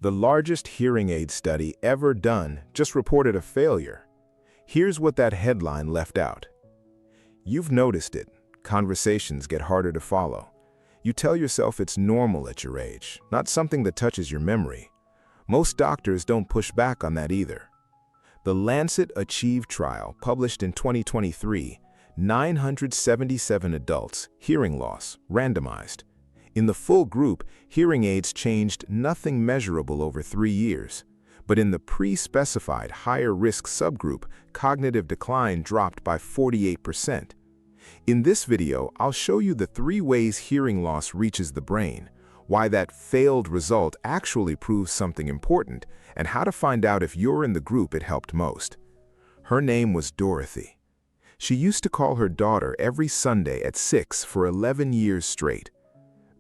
The largest hearing aid study ever done just reported a failure. Here's what that headline left out. You've noticed it. Conversations get harder to follow. You tell yourself it's normal at your age, not something that touches your memory. Most doctors don't push back on that either. The Lancet Achieve trial, published in 2023, 977 adults, hearing loss, randomized. In the full group, hearing aids changed nothing measurable over 3 years. But in the pre-specified higher-risk subgroup, cognitive decline dropped by 48%. In this video, I'll show you the 3 ways hearing loss reaches the brain, why that failed result actually proves something important, and how to find out if you're in the group it helped most. Her name was Dorothy. She used to call her daughter every Sunday at 6 for 11 years straight.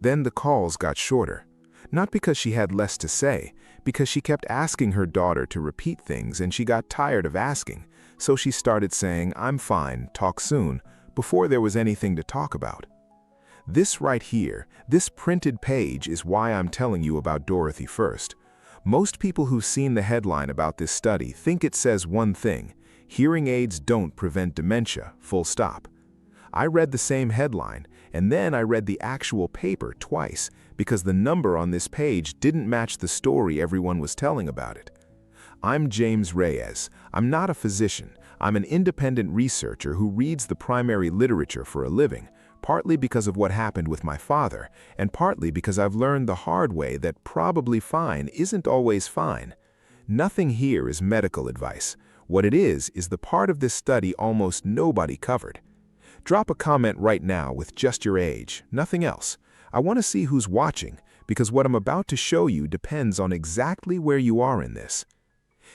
Then the calls got shorter, not because she had less to say, because she kept asking her daughter to repeat things and she got tired of asking, so she started saying, "I'm fine, talk soon," before there was anything to talk about. This right here, this printed page, is why I'm telling you about Dorothy first. Most people who've seen the headline about this study think it says one thing: hearing aids don't prevent dementia, full stop. I read the same headline, and then I read the actual paper twice because the number on this page didn't match the story everyone was telling about it. I'm James Reyes. I'm not a physician. I'm an independent researcher who reads the primary literature for a living, partly because of what happened with my father, and partly because I've learned the hard way that probably fine isn't always fine. Nothing here is medical advice. What it is the part of this study almost nobody covered. Drop a comment right now with just your age, nothing else. I want to see who's watching, because what I'm about to show you depends on exactly where you are in this.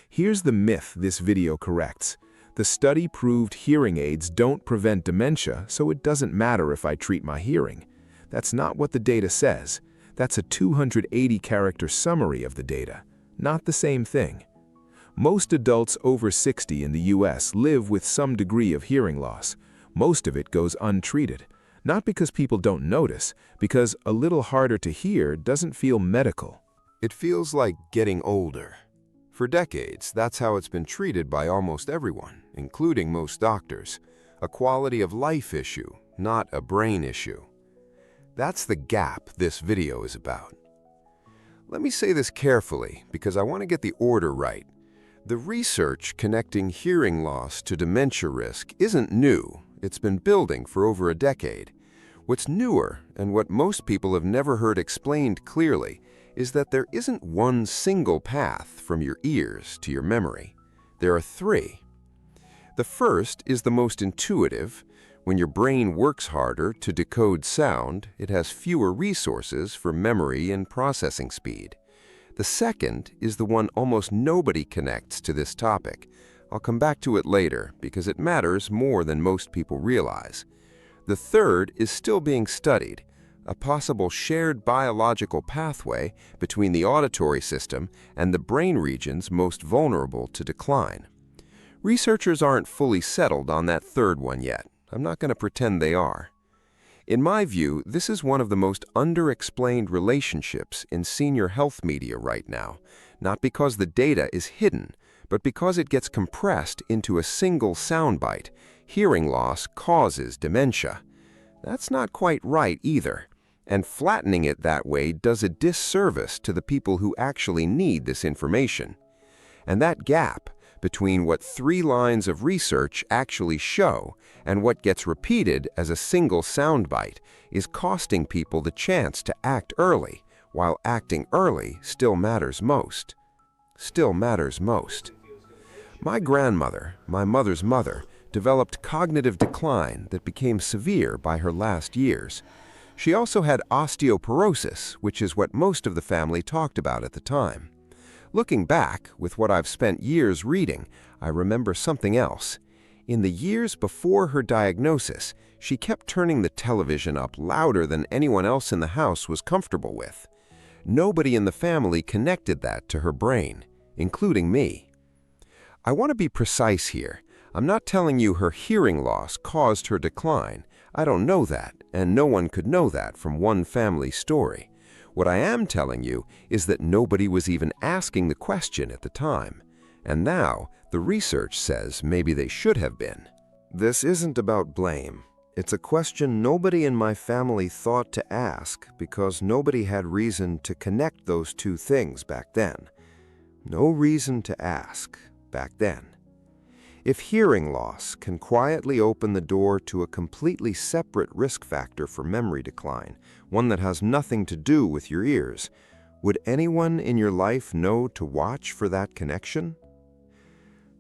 Here's the myth this video corrects. The study proved hearing aids don't prevent dementia, so it doesn't matter if I treat my hearing. That's not what the data says. That's a 280-character summary of the data, not the same thing. Most adults over 60 in the US live with some degree of hearing loss. Most of it goes untreated, not because people don't notice, because a little harder to hear doesn't feel medical. It feels like getting older. For decades, that's how it's been treated by almost everyone, including most doctors. A quality of life issue, not a brain issue. That's the gap this video is about. Let me say this carefully because I want to get the order right. The research connecting hearing loss to dementia risk isn't new. It's been building for over a decade. What's newer, and what most people have never heard explained clearly, is that there isn't one single path from your ears to your memory. There are 3. The first is the most intuitive. When your brain works harder to decode sound, it has fewer resources for memory and processing speed. The second is the one almost nobody connects to this topic. I'll come back to it later because it matters more than most people realize. The third is still being studied, a possible shared biological pathway between the auditory system and the brain regions most vulnerable to decline. Researchers aren't fully settled on that third one yet. I'm not going to pretend they are. In my view, this is one of the most underexplained relationships in senior health media right now, not because the data is hidden, but because it gets compressed into a single soundbite. Hearing loss causes dementia. That's not quite right either, and flattening it that way does a disservice to the people who actually need this information. And that gap between what 3 lines of research actually show and what gets repeated as a single soundbite is costing people the chance to act early, while acting early still matters most. My grandmother, my mother's mother, developed cognitive decline that became severe by her last years. She also had osteoporosis, which is what most of the family talked about at the time. Looking back, with what I've spent years reading, I remember something else. In the years before her diagnosis, she kept turning the television up louder than anyone else in the house was comfortable with. Nobody in the family connected that to her brain, including me. I want to be precise here. I'm not telling you her hearing loss caused her decline. I don't know that, and no one could know that from one family story. What I am telling you is that nobody was even asking the question at the time. And now, the research says maybe they should have been. This isn't about blame. It's a question nobody in my family thought to ask because nobody had reason to connect those two things back then. No reason to ask back then. If hearing loss can quietly open the door to a completely separate risk factor for memory decline, one that has nothing to do with your ears, would anyone in your life know to watch for that connection?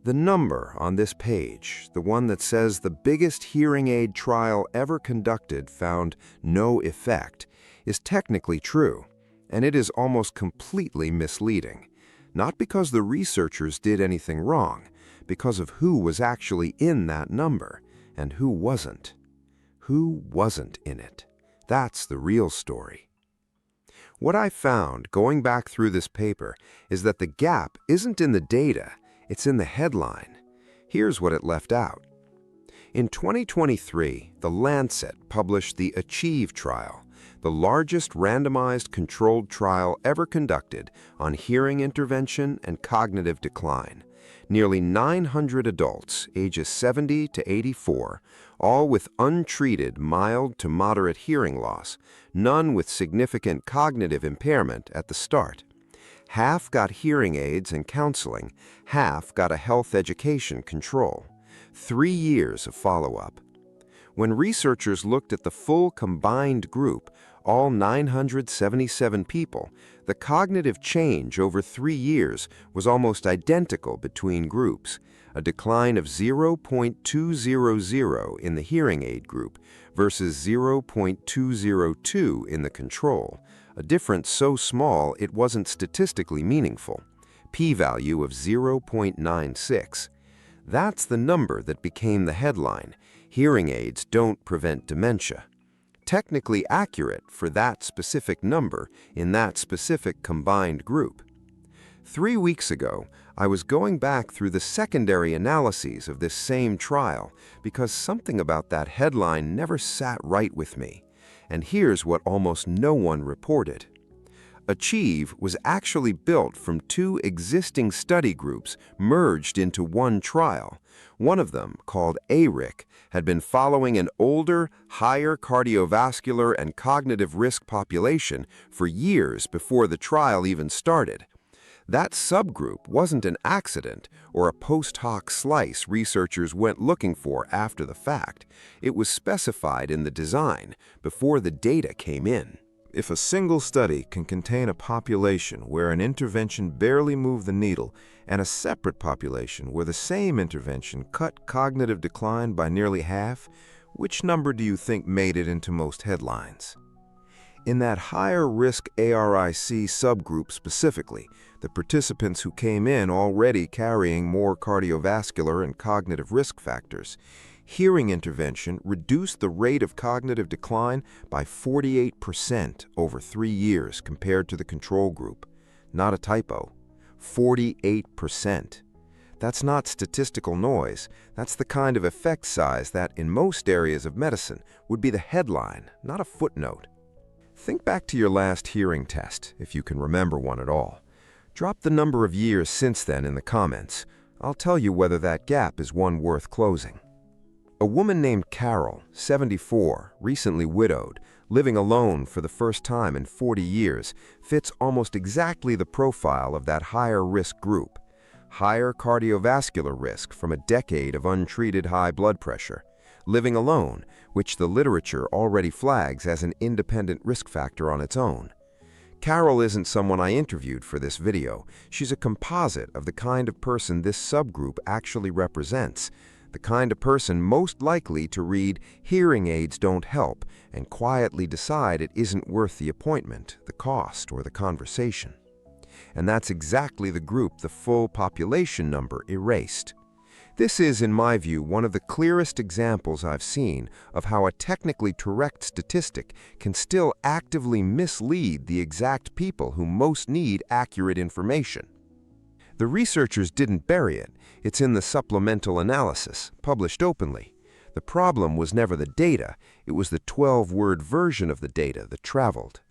The number on this page, the one that says the biggest hearing aid trial ever conducted found no effect, is technically true, and it is almost completely misleading. Not because the researchers did anything wrong, because of who was actually in that number and who wasn't. Who wasn't in it? That's the real story. What I found going back through this paper is that the gap isn't in the data, it's in the headline. Here's what it left out. In 2023, the Lancet published the ACHIEVE trial, the largest randomized controlled trial ever conducted on hearing intervention and cognitive decline. Nearly 900 adults, ages 70 to 84, all with untreated mild to moderate hearing loss, none with significant cognitive impairment at the start. Half got hearing aids and counseling, half got a health education control. 3 years of follow-up. When researchers looked at the full combined group, all 977 people, the cognitive change over 3 years was almost identical between groups, a decline of 0.200 in the hearing aid group versus 0.202 in the control, a difference so small it wasn't statistically meaningful, p-value of 0.96. That's the number that became the headline, "Hearing aids don't prevent dementia." Technically accurate for that specific number in that specific combined group. 3 weeks ago, I was going back through the secondary analyses of this same trial because something about that headline never sat right with me. And here's what almost no one reported. ACHIEVE was actually built from 2 existing study groups merged into one trial. One of them, called ARIC, had been following an older, higher cardiovascular and cognitive risk population for years before the trial even started. That subgroup wasn't an accident or a post hoc slice researchers went looking for after the fact. It was specified in the design before the data came in. If a single study can contain a population where an intervention barely moved the needle and a separate population where the same intervention cut cognitive decline by nearly half, which number do you think made it into most headlines? In that higher risk ARIC subgroup specifically, the participants who came in already carrying more cardiovascular and cognitive risk factors, hearing intervention reduced the rate of cognitive decline by 48% over 3 years compared to the control group. Not a typo. 48%. That's not statistical noise. That's the kind of effect size that, in most areas of medicine, would be the headline, not a footnote. Think back to your last hearing test, if you can remember one at all. Drop the number of years since then in the comments. I'll tell you whether that gap is one worth closing. A woman named Carol, 74, recently widowed, living alone for the first time in 40 years, fits almost exactly the profile of that higher risk group. Higher cardiovascular risk from a decade of untreated high blood pressure. Living alone, which the literature already flags as an independent risk factor on its own. Carol isn't someone I interviewed for this video. She's a composite of the kind of person this subgroup actually represents. The kind of person most likely to read "hearing aids don't help" and quietly decide it isn't worth the appointment, the cost, or the conversation. And that's exactly the group the full population number erased. This is, in my view, one of the clearest examples I've seen of how a technically correct statistic can still actively mislead the exact people who most need accurate information. The researchers didn't bury it. It's in the supplemental analysis, published openly. The problem was never the data, it was the 12-word version of the data that traveled.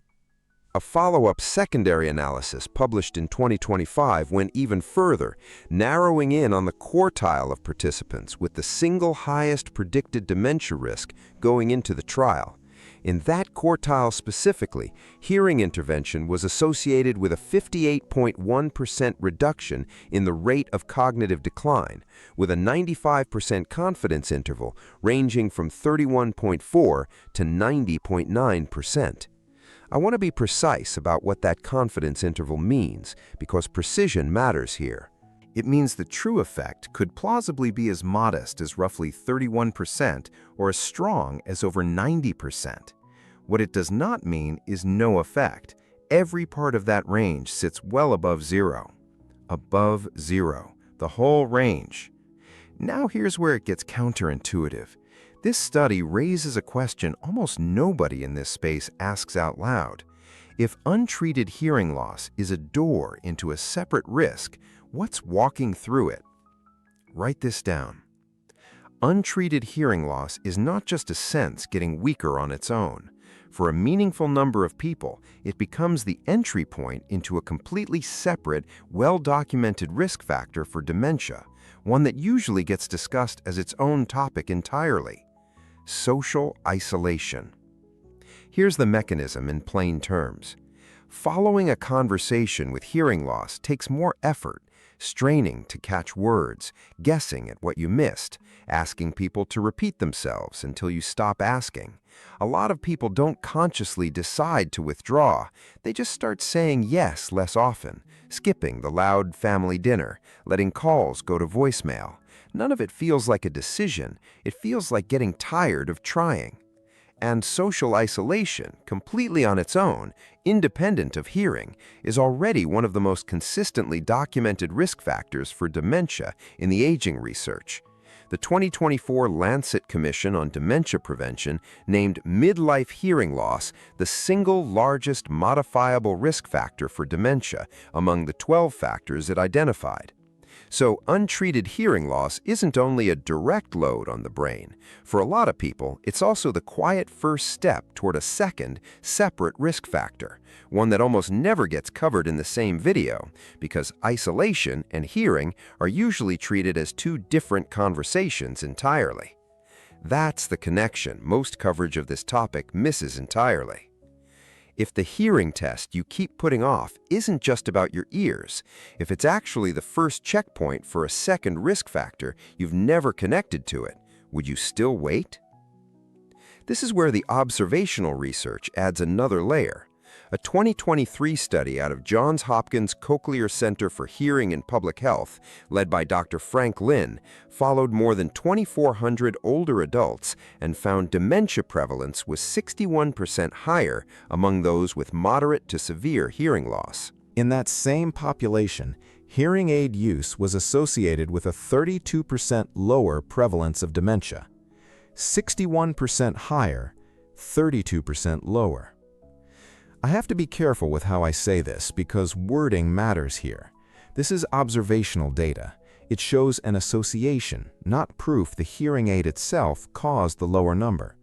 A follow-up secondary analysis published in 2025 went even further, narrowing in on the quartile of participants with the single highest predicted dementia risk going into the trial. In that quartile specifically, hearing intervention was associated with a 58.1% reduction in the rate of cognitive decline, with a 95% confidence interval ranging from 31.4 to 90.9%. I want to be precise about what that confidence interval means, because precision matters here. It means the true effect could plausibly be as modest as roughly 31% or as strong as over 90%. What it does not mean is no effect. Every part of that range sits well above zero. Above zero, the whole range. Now here's where it gets counterintuitive. This study raises a question almost nobody in this space asks out loud. If untreated hearing loss is a door into a separate risk, what's walking through it? Write this down. Untreated hearing loss is not just a sense getting weaker on its own. For a meaningful number of people, it becomes the entry point into a completely separate, well-documented risk factor for dementia, one that usually gets discussed as its own topic entirely: social isolation. Here's the mechanism in plain terms. Following a conversation with hearing loss takes more effort, straining to catch words, guessing at what you missed, asking people to repeat themselves until you stop asking. A lot of people don't consciously decide to withdraw. They just start saying yes less often, skipping the loud family dinner, letting calls go to voicemail. None of it feels like a decision. It feels like getting tired of trying. And social isolation, completely on its own, independent of hearing, is already one of the most consistently documented risk factors for dementia in the aging research. The 2024 Lancet Commission on Dementia Prevention named midlife hearing loss the single largest modifiable risk factor for dementia among the 12 factors it identified. So untreated hearing loss isn't only a direct load on the brain. For a lot of people, it's also the quiet first step toward a second, separate risk factor, one that almost never gets covered in the same video, because isolation and hearing are usually treated as two different conversations entirely. That's the connection most coverage of this topic misses entirely. If the hearing test you keep putting off isn't just about your ears, if it's actually the first checkpoint for a second risk factor you've never connected to it, would you still wait? This is where the observational research adds another layer. A 2023 study out of Johns Hopkins Cochlear Center for Hearing and Public Health, led by Dr. Frank Lin, followed more than 2,400 older adults and found dementia prevalence was 61% higher among those with moderate to severe hearing loss. In that same population, hearing aid use was associated with a 32% lower prevalence of dementia. 61% higher, 32% lower. I have to be careful with how I say this because wording matters here. This is observational data. It shows an association, not proof the hearing aid itself caused the lower number.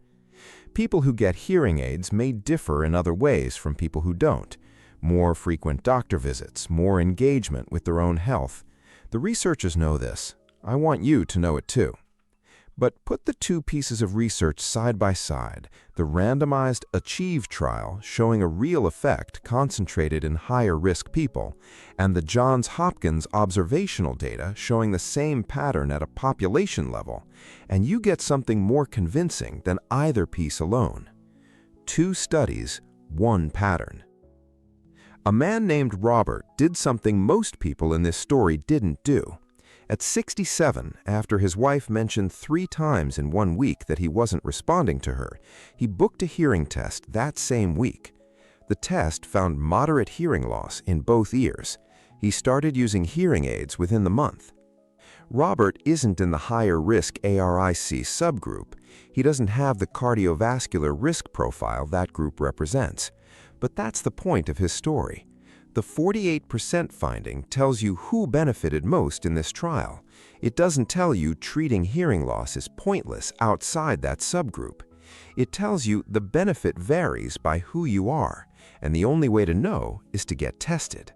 People who get hearing aids may differ in other ways from people who don't. More frequent doctor visits, more engagement with their own health. The researchers know this. I want you to know it too. But put the two pieces of research side by side, the randomized ACHIEVE trial showing a real effect concentrated in higher-risk people, and the Johns Hopkins observational data showing the same pattern at a population level, and you get something more convincing than either piece alone. Two studies, one pattern. A man named Robert did something most people in this story didn't do. At 67, after his wife mentioned 3 times in 1 week that he wasn't responding to her, he booked a hearing test that same week. The test found moderate hearing loss in both ears. He started using hearing aids within the month. Robert isn't in the higher-risk ARIC subgroup. He doesn't have the cardiovascular risk profile that group represents. But that's the point of his story. The 48% finding tells you who benefited most in this trial. It doesn't tell you treating hearing loss is pointless outside that subgroup. It tells you the benefit varies by who you are, and the only way to know is to get tested.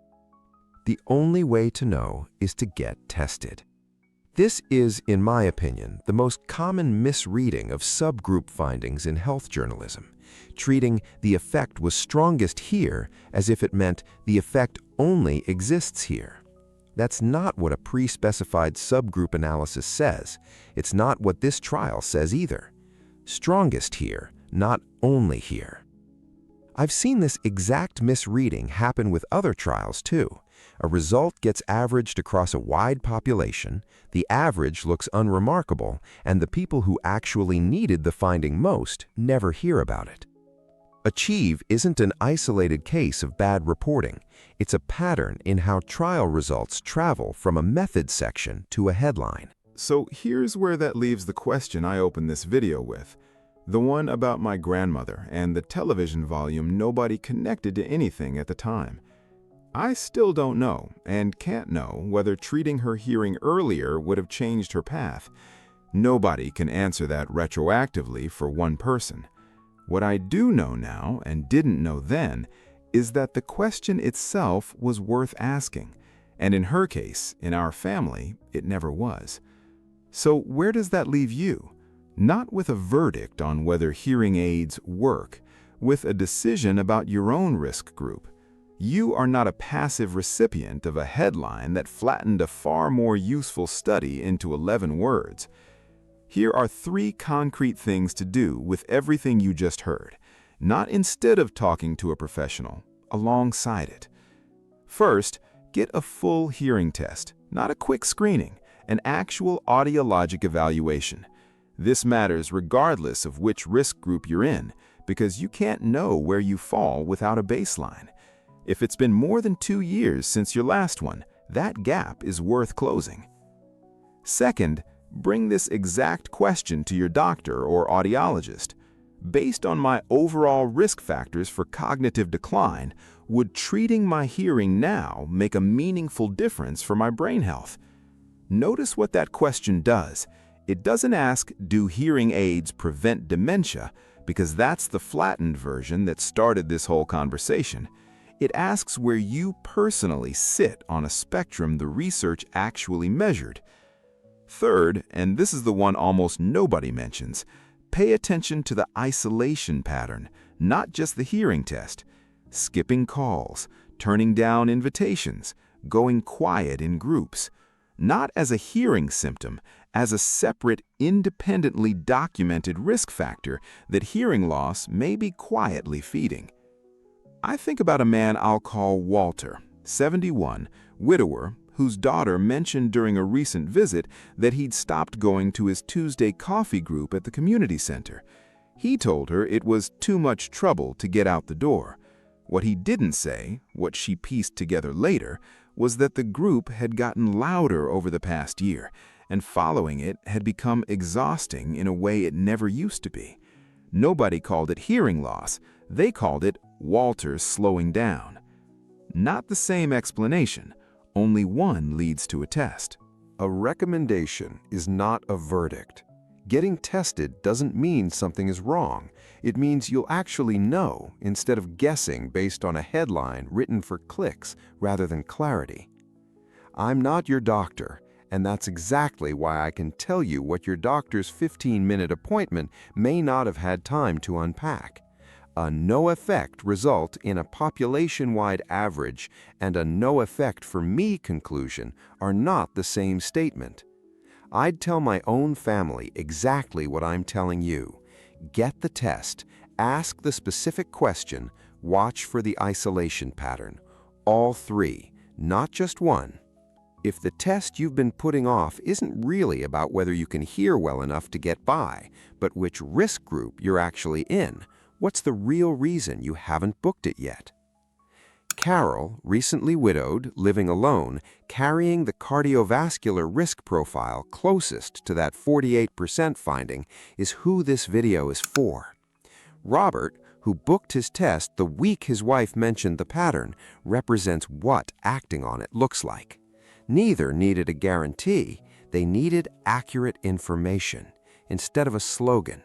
The only way to know is to get tested. This is, in my opinion, the most common misreading of subgroup findings in health journalism, treating the effect was strongest here as if it meant the effect only exists here. That's not what a pre-specified subgroup analysis says. It's not what this trial says either. Strongest here, not only here. I've seen this exact misreading happen with other trials too. A result gets averaged across a wide population, the average looks unremarkable, and the people who actually needed the finding most never hear about it. Achieve isn't an isolated case of bad reporting. It's a pattern in how trial results travel from a method section to a headline. So here's where that leaves the question I opened this video with. The one about my grandmother and the television volume nobody connected to anything at the time. I still don't know and can't know whether treating her hearing earlier would have changed her path. Nobody can answer that retroactively for one person. What I do know now and didn't know then is that the question itself was worth asking, and in her case, in our family, it never was. So where does that leave you? Not with a verdict on whether hearing aids work, with a decision about your own risk group. You are not a passive recipient of a headline that flattened a far more useful study into 11 words. Here are 3 concrete things to do with everything you just heard, not instead of talking to a professional, alongside it. First, get a full hearing test, not a quick screening, an actual audiologic evaluation. This matters regardless of which risk group you're in, because you can't know where you fall without a baseline. If it's been more than 2 years since your last one, that gap is worth closing. Second, bring this exact question to your doctor or audiologist. Based on my overall risk factors for cognitive decline, would treating my hearing now make a meaningful difference for my brain health? Notice what that question does. It doesn't ask, do hearing aids prevent dementia? Because that's the flattened version that started this whole conversation. It asks where you personally sit on a spectrum the research actually measured. Third, and this is the one almost nobody mentions, pay attention to the isolation pattern, not just the hearing test. Skipping calls, turning down invitations, going quiet in groups. Not as a hearing symptom, as a separate, independently documented risk factor that hearing loss may be quietly feeding. I think about a man I'll call Walter, 71, widower, whose daughter mentioned during a recent visit that he'd stopped going to his Tuesday coffee group at the community center. He told her it was too much trouble to get out the door. What he didn't say, what she pieced together later, was that the group had gotten louder over the past year, and following it had become exhausting in a way it never used to be. Nobody called it hearing loss. They called it Walter's slowing down. Not the same explanation. Only one leads to a test. A recommendation is not a verdict. Getting tested doesn't mean something is wrong. It means you'll actually know instead of guessing based on a headline written for clicks rather than clarity. I'm not your doctor, and that's exactly why I can tell you what your doctor's 15-minute appointment may not have had time to unpack. A no-effect result in a population-wide average and a no-effect-for-me conclusion are not the same statement. I'd tell my own family exactly what I'm telling you. Get the test, ask the specific question, watch for the isolation pattern. All 3, not just one. If the test you've been putting off isn't really about whether you can hear well enough to get by, but which risk group you're actually in, what's the real reason you haven't booked it yet? Carol, recently widowed, living alone, carrying the cardiovascular risk profile closest to that 48% finding, is who this video is for. Robert, who booked his test the week his wife mentioned the pattern, represents what acting on it looks like. Neither needed a guarantee, they needed accurate information instead of a slogan.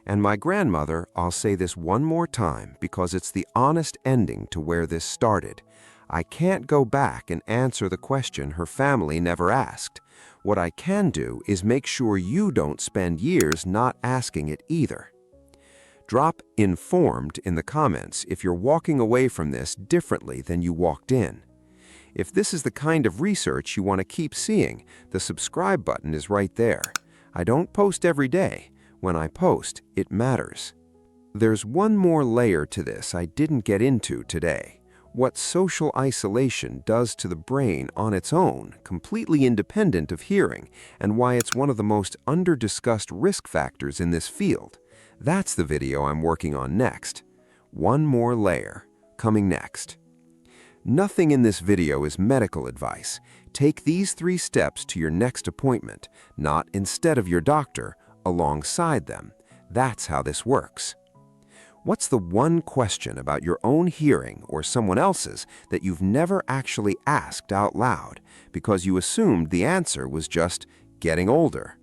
And my grandmother, I'll say this one more time because it's the honest ending to where this started. I can't go back and answer the question her family never asked. What I can do is make sure you don't spend years not asking it either. Drop "informed" in the comments if you're walking away from this differently than you walked in. If this is the kind of research you want to keep seeing, the subscribe button is right there. I don't post every day. When I post, it matters. There's one more layer to this I didn't get into today. What social isolation does to the brain on its own, completely independent of hearing, and why it's one of the most under-discussed risk factors in this field. That's the video I'm working on next. One more layer, coming next. Nothing in this video is medical advice. Take these 3 steps to your next appointment, not instead of your doctor, alongside them. That's how this works. What's the one question about your own hearing or someone else's that you've never actually asked out loud because you assumed the answer was just getting older?